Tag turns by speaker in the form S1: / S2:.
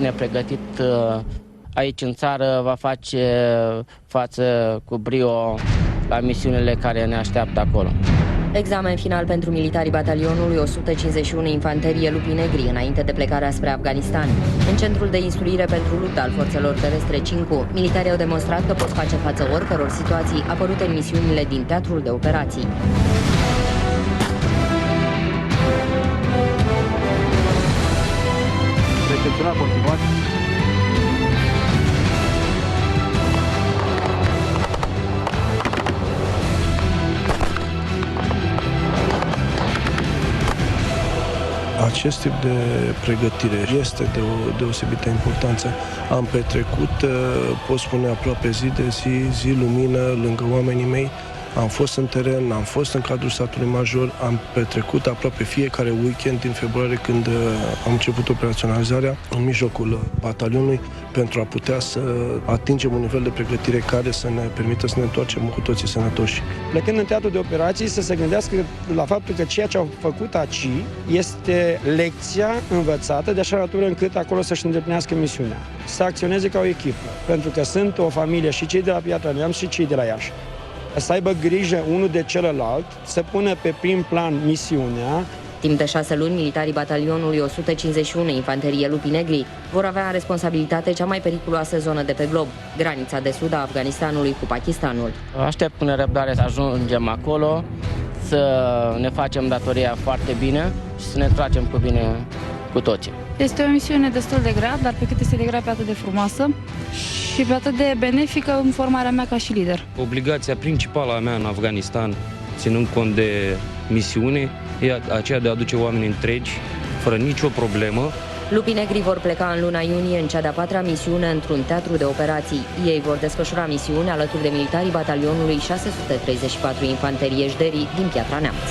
S1: bine pregătit aici în țară, va face față cu brio la misiunile care ne așteaptă acolo.
S2: Examen final pentru militarii batalionului 151 Infanterie Lupi Negri înainte de plecarea spre Afganistan. În centrul de instruire pentru luptă al forțelor terestre 5, militarii au demonstrat că pot face față oricăror situații apărute în misiunile din teatrul de operații.
S3: Recepționat, continuat.
S4: Acest tip de pregătire este de o deosebită importanță. Am petrecut, pot spune, aproape zi de zi, lumină, lângă oamenii mei. Am fost în teren, am fost în cadrul statului major, am petrecut aproape fiecare weekend din februarie când am început operaționalizarea în mijlocul batalionului pentru a putea să atingem un nivel de pregătire care să ne permită să ne întoarcem cu toții sănătoși.
S3: Plecând în teatru de operații, să se gândească la faptul că ceea ce au făcut aici este lecția învățată de așa natură încât acolo să-și îndeplinească misiunea. Să acționeze ca o echipă, pentru că sunt o familie și cei de la Piatra Neamț și cei de la Iași. Să aibă grijă unul de celălalt, să pună pe prim plan misiunea.
S2: Timp de 6 luni, militarii batalionului 151 Infanterie Lupi Negri vor avea în responsabilitate cea mai periculoasă zonă de pe glob, granița de sud a Afganistanului cu Pakistanul.
S1: Aștept cu nerăbdare să ajungem acolo, să ne facem datoria foarte bine și să ne tragem cu bine cu toții.
S5: Este o misiune destul de grea, dar pe cât este de grea, pe atât de frumoasă și pe atât de benefică în formarea mea ca și lider.
S6: Obligația principală a mea în Afganistan, ținând cont de misiune, e aceea de a aduce oameni întregi, fără nicio problemă.
S2: Lupii Negri vor pleca în luna iunie în cea de-a 4-a misiune într-un teatru de operații. Ei vor desfășura misiune alături de militarii batalionului 634 Infanterie Jderi din Piatra Neamț.